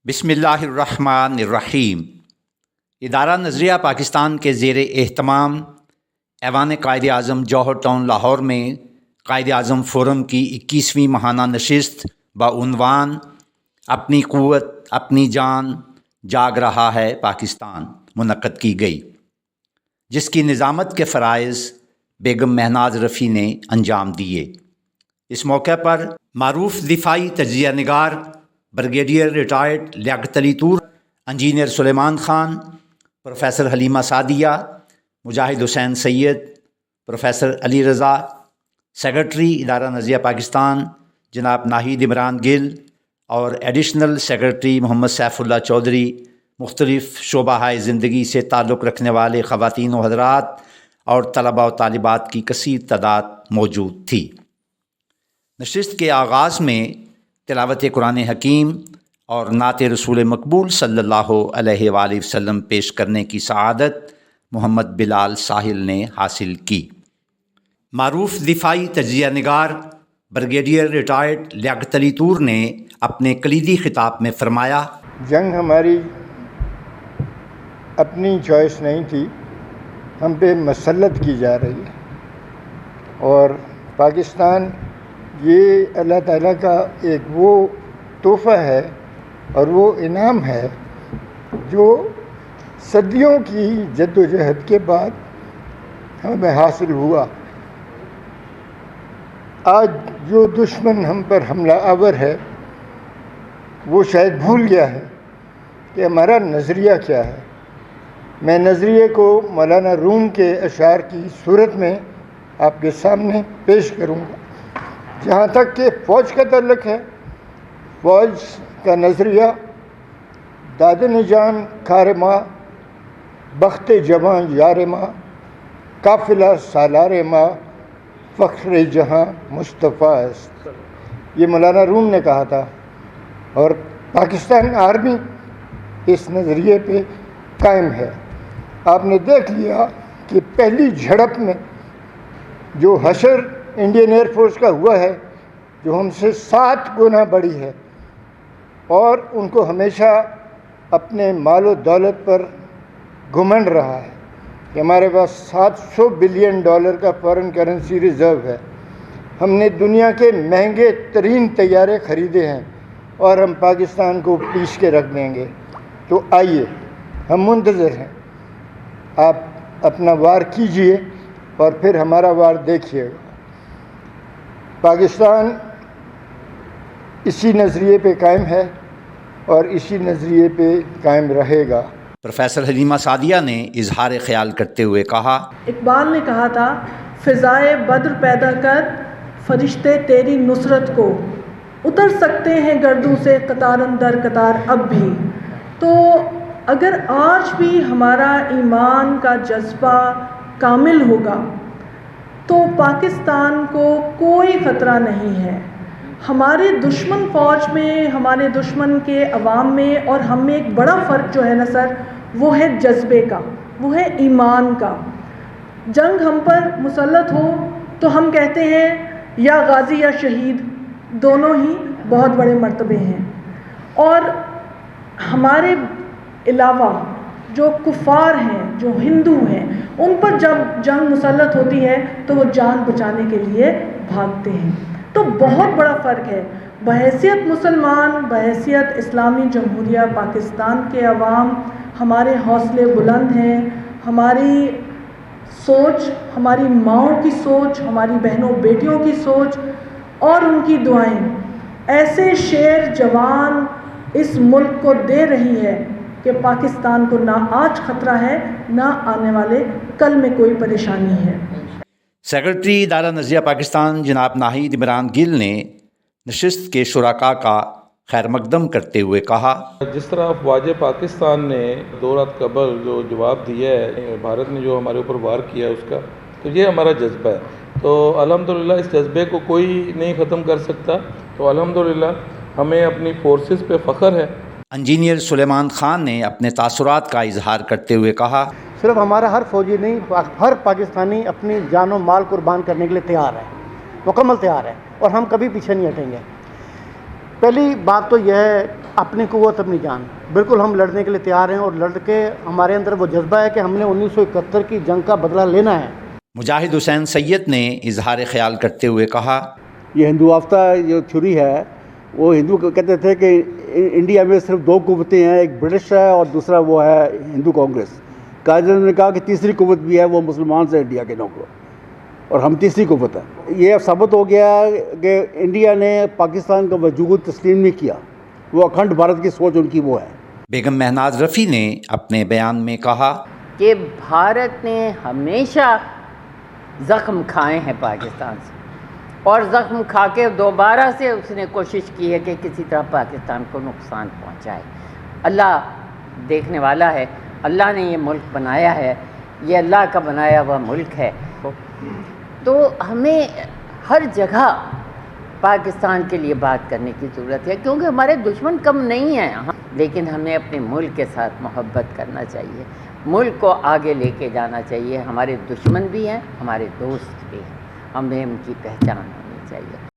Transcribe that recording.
بسم اللہ الرحمن الرحیم۔ ادارہ نظریہ پاکستان کے زیر اہتمام ایوان قائد اعظم جوہر ٹاؤن لاہور میں قائد اعظم فورم کی 21ویں ماہانہ نشست بعنوان اپنی قوت اپنی جان جاگ رہا ہے پاکستان منعقد کی گئی، جس کی نظامت کے فرائض بیگم مہناز رفیع نے انجام دیے۔ اس موقع پر معروف دفاعی تجزیہ نگار بریگیڈیئر ریٹائرڈ لیاقت علی طور، انجینئر سلیمان خان، پروفیسر حلیمہ سعدیہ، مجاہد حسین سید، پروفیسر علی رضا، سیکرٹری ادارہ نظریہ پاکستان جناب ناہید عمران گل اور ایڈیشنل سیکرٹری محمد سیف اللہ چودھری، مختلف شعبہ زندگی سے تعلق رکھنے والے خواتین و حضرات اور طلباء و طالبات کی کثیر تعداد موجود تھی۔ نشست کے آغاز میں تلاوت قرآن حکیم اور نعت رسول مقبول صلی اللہ علیہ وآلہ وسلم پیش کرنے کی سعادت محمد بلال ساحل نے حاصل کی۔ معروف دفاعی تجزیہ نگار بریگیڈیئر ریٹائرڈ لیاقت علی طور نے اپنے کلیدی خطاب میں فرمایا، جنگ ہماری اپنی چوائس نہیں تھی، ہم پہ مسلط کی جا رہی ہے، اور پاکستان یہ اللہ تعالیٰ کا ایک وہ تحفہ ہے اور وہ انعام ہے جو صدیوں کی جد و جہد کے بعد ہمیں حاصل ہوا۔ آج جو دشمن ہم پر حملہ آور ہے وہ شاید بھول گیا ہے کہ ہمارا نظریہ کیا ہے۔ میں نظریے کو مولانا روم کے اشعار کی صورت میں آپ کے سامنے پیش کروں گا۔ جہاں تک کہ فوج کا تعلق ہے، فوج کا نظریہ دادن جان کار ماں، بخت جواں یار ماں، قافلہ سالار ماں، فخر جہاں مصطفیٰ است، یہ مولانا روم نے کہا تھا، اور پاکستان آرمی اس نظریے پہ قائم ہے۔ آپ نے دیکھ لیا کہ پہلی جھڑپ میں جو حشر انڈین ایئر فورس کا ہوا ہے، جو ہم سے 7 گنا بڑی ہے، اور ان کو ہمیشہ اپنے مال و دولت پر گھمنڈ رہا ہے کہ ہمارے پاس $700 بلین کا فارن کرنسی ریزرو ہے، ہم نے دنیا کے مہنگے ترین طیارے خریدے ہیں اور ہم پاکستان کو پیش کے رکھ دیں گے۔ تو آئیے، ہم منتظر ہیں، آپ اپنا وار کیجئے اور پھر ہمارا وار دیکھیے گا۔ پاکستان اسی نظریے پہ قائم ہے اور اسی نظریے پہ قائم رہے گا۔ پروفیسر حلیمہ سعدیہ نے اظہار خیال کرتے ہوئے کہا، اقبال نے کہا تھا، فضائے بدر پیدا کر فرشتے تیری نصرت کو، اتر سکتے ہیں گردوں سے قطارن در قطار اب بھی۔ تو اگر آج بھی ہمارا ایمان کا جذبہ کامل ہوگا تو پاکستان کو کوئی خطرہ نہیں ہے۔ ہمارے دشمن فوج میں، ہمارے دشمن کے عوام میں اور ہم میں ایک بڑا فرق جو ہے نا سر، وہ ہے جذبے کا، وہ ہے ایمان کا۔ جنگ ہم پر مسلط ہو تو ہم کہتے ہیں یا غازی یا شہید، دونوں ہی بہت بڑے مرتبے ہیں، اور ہمارے علاوہ جو کفار ہیں، جو ہندو ہیں، ان پر جب جنگ مسلط ہوتی ہے تو وہ جان بچانے کے لیے بھاگتے ہیں۔ تو بہت بڑا فرق ہے۔ بحیثیت مسلمان، بحیثیت اسلامی جمہوریہ پاکستان کے عوام، ہمارے حوصلے بلند ہیں، ہماری سوچ، ہماری ماؤں کی سوچ، ہماری بہنوں بیٹیوں کی سوچ اور ان کی دعائیں ایسے شیر جوان اس ملک کو دے رہی ہے کہ پاکستان کو نہ آج خطرہ ہے، نہ آنے والے کل میں کوئی پریشانی ہے۔ سیکرٹری ادارہ نظریہ پاکستان جناب ناہید عمران گل نے نشست کے شرکاء کا خیر مقدم کرتے ہوئے کہا، جس طرح افواج پاکستان نے 2 رات قبل جو جواب دیا ہے، بھارت نے جو ہمارے اوپر وار کیا ہے اس کا، تو یہ ہمارا جذبہ ہے۔ تو الحمدللہ اس جذبے کو کوئی نہیں ختم کر سکتا، تو الحمدللہ ہمیں اپنی فورسز پہ فخر ہے۔ انجینئر سلیمان خان نے اپنے تاثرات کا اظہار کرتے ہوئے کہا، صرف ہمارا ہر فوجی نہیں، ہر پاکستانی اپنی جان و مال قربان کرنے کے لیے تیار ہے، مکمل تیار ہے، اور ہم کبھی پیچھے نہیں ہٹیں گے۔ پہلی بات تو یہ ہے اپنی قوت اپنی جان، بالکل ہم لڑنے کے لیے تیار ہیں، اور لڑ کے ہمارے اندر وہ جذبہ ہے کہ ہم نے 1971 کی جنگ کا بدلہ لینا ہے۔ مجاہد حسین سید نے اظہار خیال کرتے ہوئے کہا، یہ ہندو آفتہ جو تھیوری ہے وہ ہندو کہتے تھے کہ انڈیا میں صرف دو قوتیں ہیں، ایک برٹش ہے اور دوسرا وہ ہے ہندو کانگریس۔ قائد اعظم نے کہا کہ تیسری قوت بھی ہے، وہ مسلمان سے انڈیا کے نوکر، اور ہم تیسری قوت ہیں۔ یہ ثابت ہو گیا کہ انڈیا نے پاکستان کا وجود تسلیم نہیں کیا، وہ اکھنڈ بھارت کی سوچ ان کی وہ ہے۔ بیگم مہناز رفیع نے اپنے بیان میں کہا کہ بھارت نے ہمیشہ زخم کھائے ہیں پاکستان سے، اور زخم کھا کے دوبارہ سے اس نے کوشش کی ہے کہ کسی طرح پاکستان کو نقصان پہنچائے۔ اللہ دیکھنے والا ہے، اللہ نے یہ ملک بنایا ہے، یہ اللہ کا بنایا ہوا ملک ہے، تو ہمیں ہر جگہ پاکستان کے لیے بات کرنے کی ضرورت ہے، کیونکہ ہمارے دشمن کم نہیں ہیں، لیکن ہمیں اپنے ملک کے ساتھ محبت کرنا چاہیے، ملک کو آگے لے کے جانا چاہیے۔ ہمارے دشمن بھی ہیں، ہمارے دوست بھی ہیں، ہمیں ان کی پہچان ہونی چاہیے۔